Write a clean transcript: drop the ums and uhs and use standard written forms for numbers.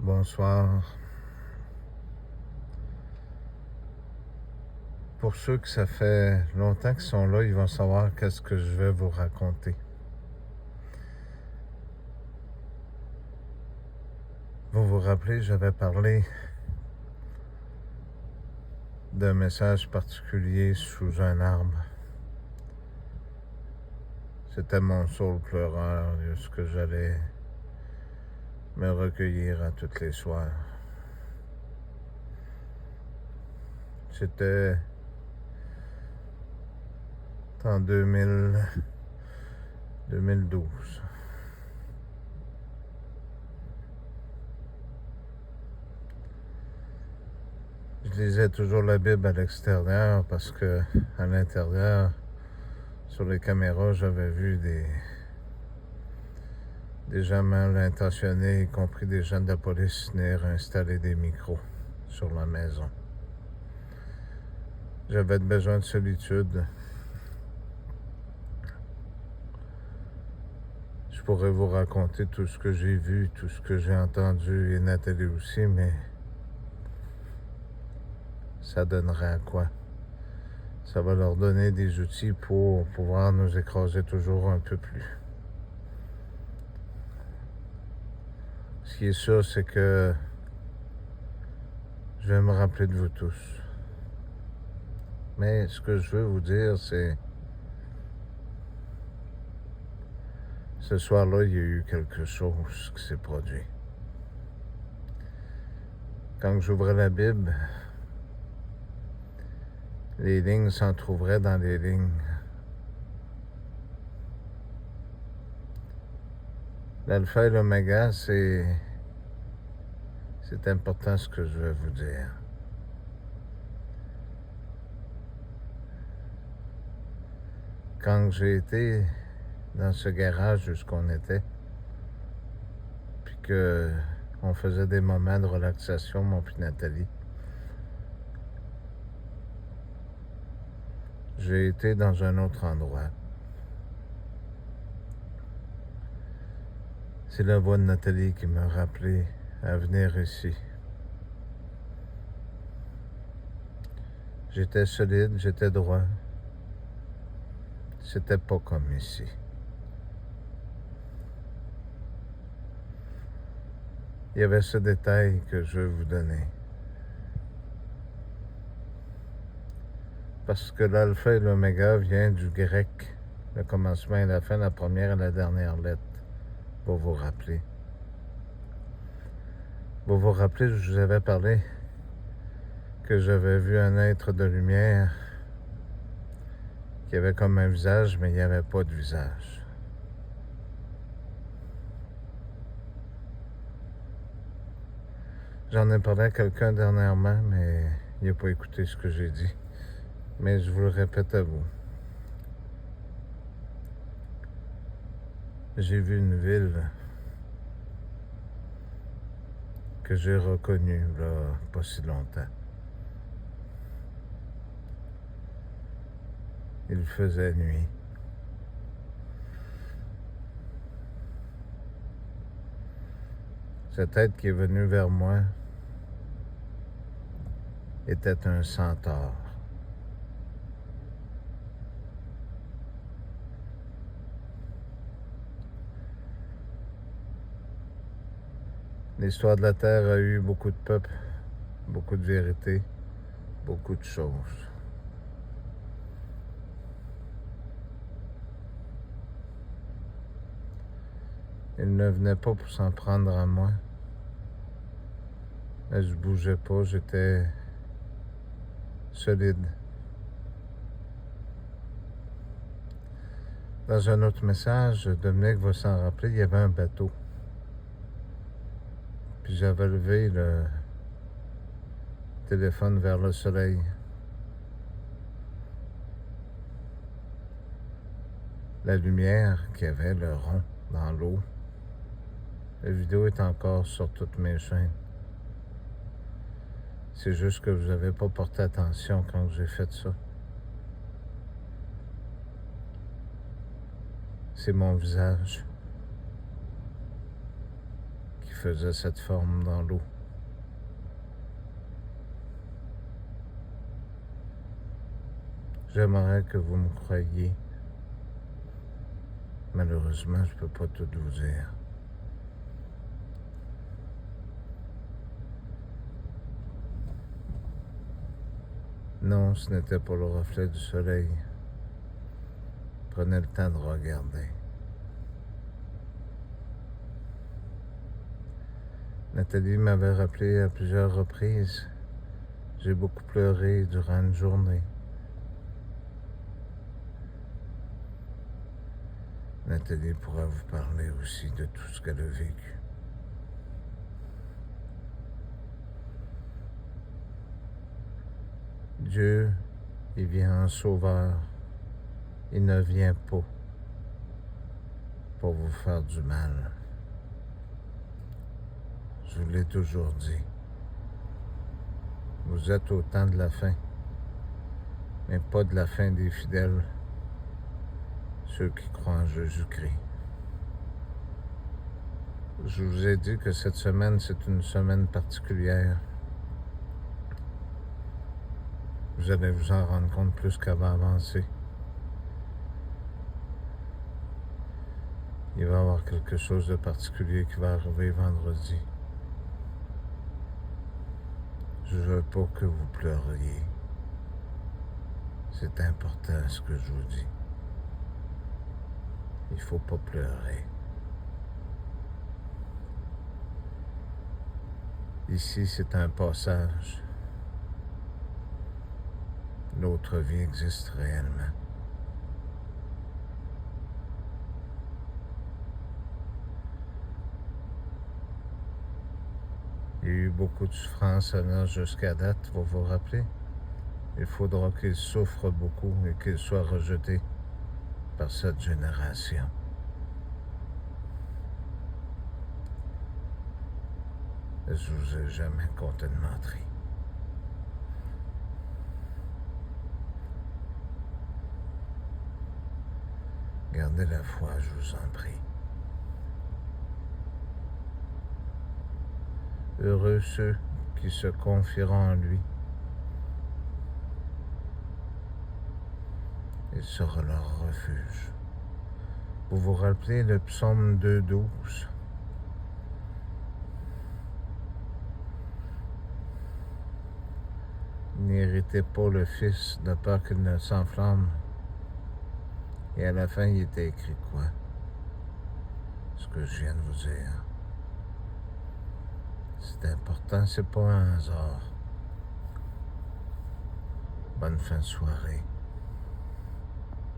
Bonsoir. Pour ceux que ça fait longtemps qu'ils sont là, ils vont savoir qu'est-ce que je vais vous raconter. Vous vous rappelez, j'avais parlé d'un message particulier sous un arbre. C'était mon saule pleureur, ce que j'allais me recueillir à tous les soirs. C'était en 2012. Je lisais toujours la Bible à l'extérieur parce que à l'intérieur, sur les caméras, j'avais vu des gens mal intentionnés, y compris des gens de la police, venir installer des micros sur la maison. J'avais besoin de solitude. Je pourrais vous raconter tout ce que j'ai vu, tout ce que j'ai entendu, et Nathalie aussi, mais ça donnerait à quoi? Ça va leur donner des outils pour pouvoir nous écraser toujours un peu plus. Ce qui est sûr, c'est que je vais me rappeler de vous tous. Mais ce que je veux vous dire, c'est ce soir-là, il y a eu quelque chose qui s'est produit. Quand j'ouvrais la Bible, les lignes s'entrouvraient dans les lignes. L'alpha et l'oméga, c'est important ce que je vais vous dire. Quand j'ai été dans ce garage où on était, puis qu'on faisait des moments de relaxation, mon puis Nathalie, j'ai été dans un autre endroit. C'est la voix de Nathalie qui m'a rappelé à venir ici. J'étais solide, j'étais droit. C'était pas comme ici. Il y avait ce détail que je veux vous donner. Parce que l'alpha et l'oméga vient du grec, le commencement et la fin, la première et la dernière lettre, pour vous rappeler. Vous vous rappelez, je vous avais parlé que j'avais vu un être de lumière qui avait comme un visage, mais il n'y avait pas de visage. J'en ai parlé à quelqu'un dernièrement, mais il n'a pas écouté ce que j'ai dit. Mais je vous le répète à vous. J'ai vu une ville que j'ai reconnue, là, pas si longtemps. Il faisait nuit. Cette être qui est venue vers moi était un centaure. L'histoire de la Terre a eu beaucoup de peuples, beaucoup de vérités, beaucoup de choses. Il ne venait pas pour s'en prendre à moi. Mais je bougeais pas, j'étais solide. Dans un autre message, Dominique va s'en rappeler, il y avait un bateau. Puis j'avais levé le téléphone vers le soleil. La lumière qu'il y avait, le rond dans l'eau. La vidéo est encore sur toutes mes chaînes. C'est juste que vous n'avez pas porté attention quand j'ai fait ça. C'est mon visage qui faisait cette forme dans l'eau. J'aimerais que vous me croyiez. Malheureusement, je ne peux pas tout vous dire. Non, ce n'était pas le reflet du soleil. Prenez le temps de regarder. Nathalie m'avait rappelé à plusieurs reprises. J'ai beaucoup pleuré durant une journée. Nathalie pourra vous parler aussi de tout ce qu'elle a vécu. Dieu, il vient en sauveur. Il ne vient pas pour vous faire du mal. Je vous l'ai toujours dit. Vous êtes au temps de la fin, mais pas de la fin des fidèles, ceux qui croient en Jésus-Christ. Je vous ai dit que cette semaine, c'est une semaine particulière. Vous allez vous en rendre compte plus qu'elle va avancer. Il va y avoir quelque chose de particulier qui va arriver vendredi. Je ne veux pas que vous pleuriez. C'est important ce que je vous dis. Il ne faut pas pleurer. Ici, c'est un passage. L'autre vie existe réellement. Il y a eu beaucoup de souffrance à l'âge jusqu'à date, vous vous rappelez? Il faudra qu'il souffre beaucoup et qu'il soit rejeté par cette génération. Je vous ai jamais compté de mentir. Gardez la foi, je vous en prie. Heureux ceux qui se confieront en lui. Il sera leur refuge. Vous vous rappelez le psaume 2:12? N'irritez pas le Fils de peur qu'il ne s'enflamme. Et à la fin, il était écrit quoi? Ce que je viens de vous dire. C'est important, c'est pas un hasard. Bonne fin de soirée.